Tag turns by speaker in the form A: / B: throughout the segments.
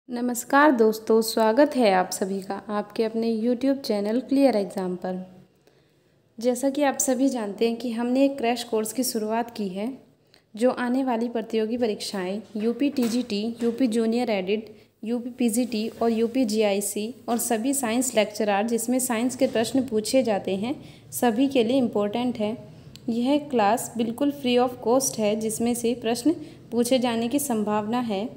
A: नमस्कार दोस्तों, स्वागत है आप सभी का आपके अपने YouTube चैनल क्लियर एग्ज़ाम पर। जैसा कि आप सभी जानते हैं कि हमने एक क्रैश कोर्स की शुरुआत की है जो आने वाली प्रतियोगी परीक्षाएं UP TGT, UP junior edit, UP PGT और यूपी जीआईसी और सभी साइंस लेक्चरार जिसमें साइंस के प्रश्न पूछे जाते हैं सभी के लिए इम्पोर्टेंट है। यह क्लास बिल्कुल फ्री ऑफ कॉस्ट है जिसमें से प्रश्न पूछे जाने की संभावना है।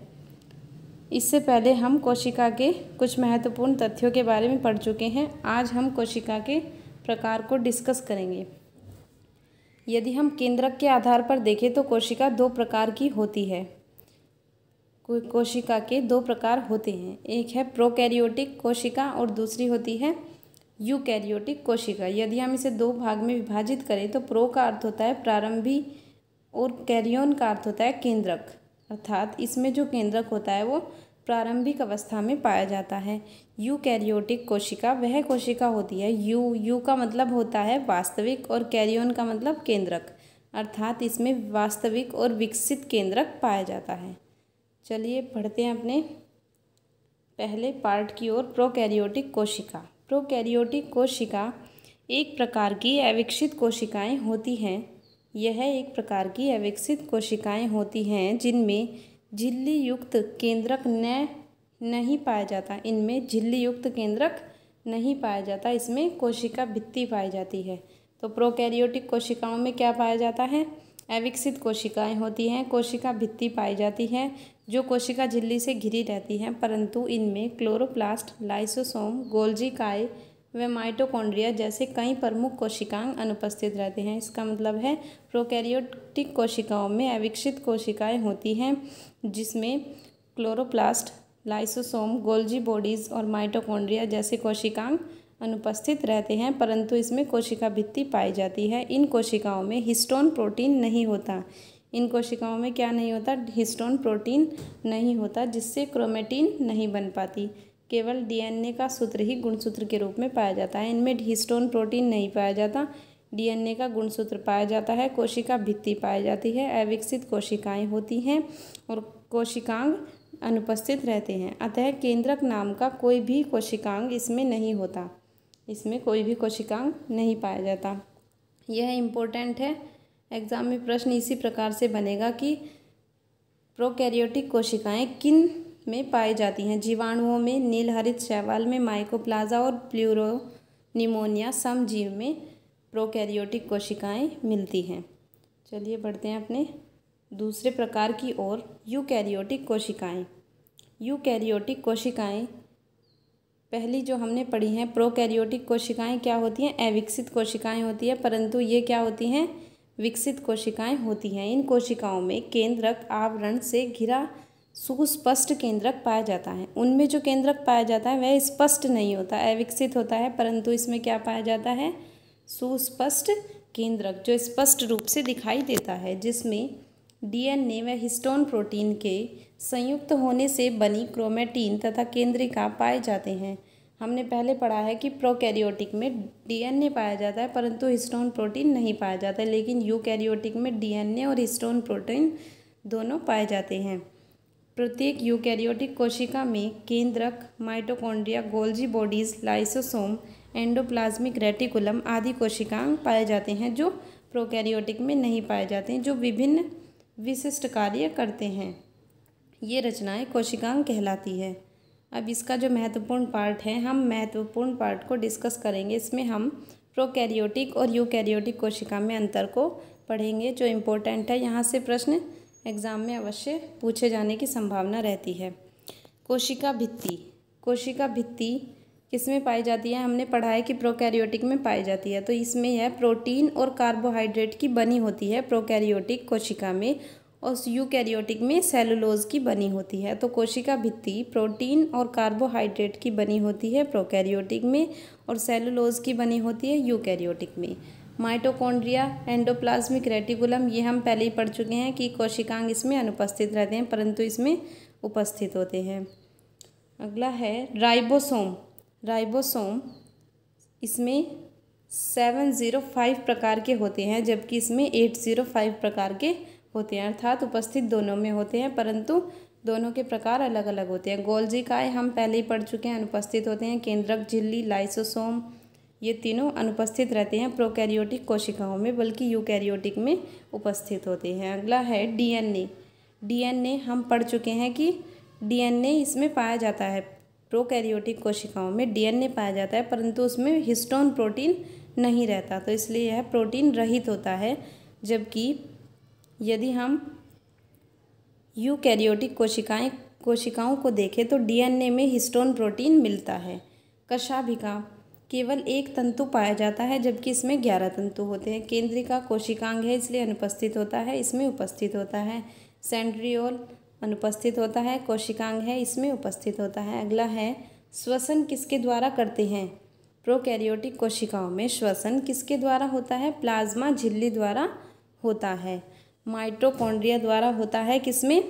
A: इससे पहले हम कोशिका के कुछ महत्वपूर्ण तथ्यों के बारे में पढ़ चुके हैं। आज हम कोशिका के प्रकार को डिस्कस करेंगे। यदि हम केंद्रक के आधार पर देखें तो कोशिका दो प्रकार की होती है। कोशिका के दो प्रकार होते हैं, एक है प्रोकैरियोटिक कोशिका और दूसरी होती है यूकैरियोटिक कोशिका। यदि हम इसे दो भाग में विभाजित करें तो प्रो का अर्थ होता है प्रारंभी और कैरियोन का अर्थ होता है केंद्रक, अर्थात इसमें जो केंद्रक होता है वो प्रारंभिक अवस्था में पाया जाता है। यूकैरियोटिक कोशिका वह कोशिका होती है, यू का मतलब होता है वास्तविक और कैरियोन का मतलब केंद्रक, अर्थात इसमें वास्तविक और विकसित केंद्रक पाया जाता है। चलिए पढ़ते हैं अपने पहले पार्ट की ओर। प्रोकैरियोटिक कोशिका। प्रोकैरियोटिक कोशिका एक प्रकार की अविकसित कोशिकाएं होती हैं। यह एक प्रकार की अविकसित कोशिकाएं होती हैं जिनमें झिल्ली युक्त केंद्रक नहीं पाया जाता। इनमें झिल्ली युक्त केंद्रक नहीं पाया जाता, इसमें कोशिका भित्ति पाई जाती है। तो प्रोकैरियोटिक कोशिकाओं में क्या पाया जाता है? अविकसित कोशिकाएं होती हैं, कोशिका भित्ति पाई जाती है जो कोशिका झिल्ली से घिरी रहती हैं, परंतु इनमें क्लोरोप्लास्ट, लाइसोसोम, गोल्जी काय व माइटोकॉन्ड्रिया जैसे कई प्रमुख कोशिकांग अनुपस्थित रहते हैं। इसका मतलब है प्रोकैरियोटिक कोशिकाओं में अविकसित कोशिकाएं होती हैं जिसमें क्लोरोप्लास्ट, लाइसोसोम, गोल्जी बॉडीज़ और माइटोकॉन्ड्रिया जैसे कोशिकांग अनुपस्थित रहते हैं, परंतु इसमें कोशिका भित्ति पाई जाती है। इन कोशिकाओं में हिस्टोन प्रोटीन नहीं होता। इन कोशिकाओं में क्या नहीं होता? हिस्टोन प्रोटीन नहीं होता, जिससे क्रोमेटिन नहीं बन पाती। केवल डीएनए का सूत्र ही गुणसूत्र के रूप में पाया जाता है। इनमें हिस्टोन प्रोटीन नहीं पाया जाता, डीएनए का गुणसूत्र पाया जाता है, कोशिका भित्ति पाई जाती है, अविकसित कोशिकाएं होती हैं और कोशिकांग अनुपस्थित रहते हैं। अतः केंद्रक नाम का कोई भी कोशिकांग इसमें नहीं होता, इसमें कोई भी कोशिकांग नहीं पाया जाता। यह इम्पोर्टेंट है। एग्जाम में प्रश्न इसी प्रकार से बनेगा कि प्रोकैरियोटिक कोशिकाएं किन में पाई जाती हैं? जीवाणुओं में, नीलहरित शैवाल में, माइकोप्लाज्मा और प्लूरोनिमोनिया समजीव में प्रोकैरियोटिक कोशिकाएं मिलती हैं। चलिए बढ़ते हैं अपने दूसरे प्रकार की ओर, यूकैरियोटिक कोशिकाएं। यूकैरियोटिक कोशिकाएं पहली जो हमने पढ़ी हैं, प्रोकैरियोटिक कोशिकाएं क्या होती हैं? अविकसित कोशिकाएं होती हैं, परंतु ये क्या होती हैं? विकसित कोशिकाएं होती हैं। इन कोशिकाओं में केंद्रक आवरण से घिरा सुस्पष्ट केंद्रक पाया जाता है। उनमें जो केंद्रक पाया जाता है वह स्पष्ट नहीं होता, अविकसित होता है, परंतु इसमें क्या पाया जाता है? सुस्पष्ट केंद्रक जो स्पष्ट रूप से दिखाई देता है, जिसमें डीएनए व हिस्टोन प्रोटीन के संयुक्त होने से बनी क्रोमेटिन तथा केंद्रिका पाए जाते हैं। हमने पहले पढ़ा है कि प्रोकैरियोटिक में डीएनए पाया जाता है परंतु हिस्टोन प्रोटीन नहीं पाया जाता है, लेकिन यूकैरियोटिक में डीएनए और हिस्टोन प्रोटीन दोनों पाए जाते हैं। प्रत्येक यूकैरियोटिक कोशिका में केंद्रक, mitochondria, Golgi bodies, lysosome, endoplasmic reticulum आदि कोशिकांग पाए जाते हैं जो प्रोकैरियोटिक में नहीं पाए जाते हैं, जो विभिन्न विशिष्ट कार्य करते हैं। ये रचनाएं कोशिकांग कहलाती है। अब इसका जो महत्वपूर्ण पार्ट है, हम महत्वपूर्ण पार्ट को डिस्कस करेंगे। इसमें हम प्रोकैरियोटिक और यूकैरियोटिक कोशिका में अंतर को पढ़ेंगे जो इम्पोर्टेंट है। यहाँ से प्रश्न एग्ज़ाम में अवश्य पूछे जाने की संभावना रहती है। कोशिका भित्ति। कोशिका भित्ति किसमें पाई जाती है? हमने पढ़ा है कि प्रोकैरियोटिक में पाई जाती है। तो इसमें यह प्रोटीन और कार्बोहाइड्रेट की बनी होती है प्रोकैरियोटिक कोशिका में, और यूकैरियोटिक में सेलुलोज की बनी होती है। तो कोशिका भित्ति प्रोटीन और कार्बोहाइड्रेट की बनी होती है प्रोकैरियोटिक में और सेलुलोज की बनी होती है यूकैरियोटिक में। माइटोकॉन्ड्रिया, एंडोप्लाज्मिक रेटिकुलम ये हम पहले ही पढ़ चुके हैं कि कोशिकांग इसमें अनुपस्थित रहते हैं परंतु इसमें उपस्थित होते हैं। अगला है राइबोसोम। राइबोसोम इसमें 705 प्रकार के होते हैं जबकि इसमें 805 प्रकार के होते हैं, अर्थात उपस्थित दोनों में होते हैं परंतु दोनों के प्रकार अलग अलग होते हैं। गोल्जी काय हम पहले ही पढ़ चुके हैं, अनुपस्थित होते हैं। केंद्रक झिल्ली, लाइसोसोम, ये तीनों अनुपस्थित रहते हैं प्रोकैरियोटिक कोशिकाओं में, बल्कि यूकैरियोटिक में उपस्थित होते हैं। अगला है डीएनए। डीएनए हम पढ़ चुके हैं कि डीएनए इसमें पाया जाता है, प्रोकैरियोटिक कोशिकाओं में डीएनए पाया जाता है, परंतु उसमें हिस्टोन प्रोटीन नहीं रहता, तो इसलिए यह प्रोटीन रहित होता है। जबकि यदि हम यूकैरियोटिक कोशिकाओं को देखें तो डीएनए में हिस्टोन प्रोटीन मिलता है। कशाभिका केवल एक तंतु पाया जाता है, जबकि इसमें 11 तंतु होते हैं। केंद्रिका कोशिकांग है, इसलिए अनुपस्थित होता है, इसमें उपस्थित होता है। सेंट्रियोल अनुपस्थित होता है, कोशिकांग है, इसमें उपस्थित होता है। अगला है श्वसन किसके द्वारा करते हैं? प्रोकैरियोटिक कोशिकाओं में श्वसन किसके द्वारा होता है? प्लाज्मा झिल्ली द्वारा होता है। माइटोकॉन्ड्रिया द्वारा होता है किसमें?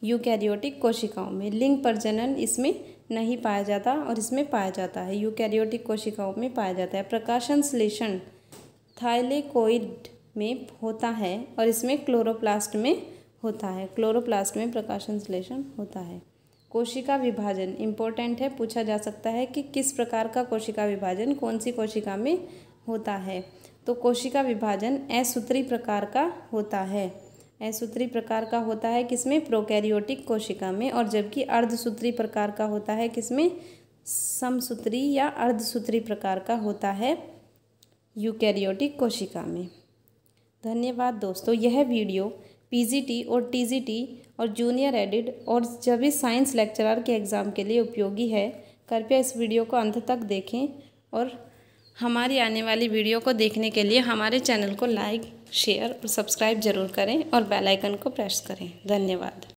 A: यूकैरियोटिक कोशिकाओं में। लिंग प्रजनन इसमें नहीं पाया जाता और इसमें पाया जाता है, यूकैरियोटिक कोशिकाओं में पाया जाता है। प्रकाशन श्लेषण थाइलेकोइड में होता है और इसमें क्लोरोप्लास्ट में होता है। क्लोरोप्लास्ट में प्रकाशन श्लेषण होता है। कोशिका विभाजन इम्पोर्टेंट है, पूछा जा सकता है कि किस प्रकार का कोशिका विभाजन कौन सी कोशिका में होता है। तो कोशिका विभाजन असूत्री प्रकार का होता है। असूत्री प्रकार का होता है किसमें? प्रोकैरियोटिक कोशिका में। और जबकि अर्धसूत्री प्रकार का होता है किसमें? समसूत्री या अर्धसूत्री प्रकार का होता है यूकैरियोटिक कोशिका में। धन्यवाद दोस्तों। यह वीडियो पीजीटी और टीजीटी और जूनियर एडिड और सभी साइंस लेक्चरर के एग्ज़ाम के लिए उपयोगी है। कृपया इस वीडियो को अंत तक देखें और हमारी आने वाली वीडियो को देखने के लिए हमारे चैनल को लाइक, शेयर और सब्सक्राइब जरूर करें और बेल आइकन को प्रेस करें। धन्यवाद।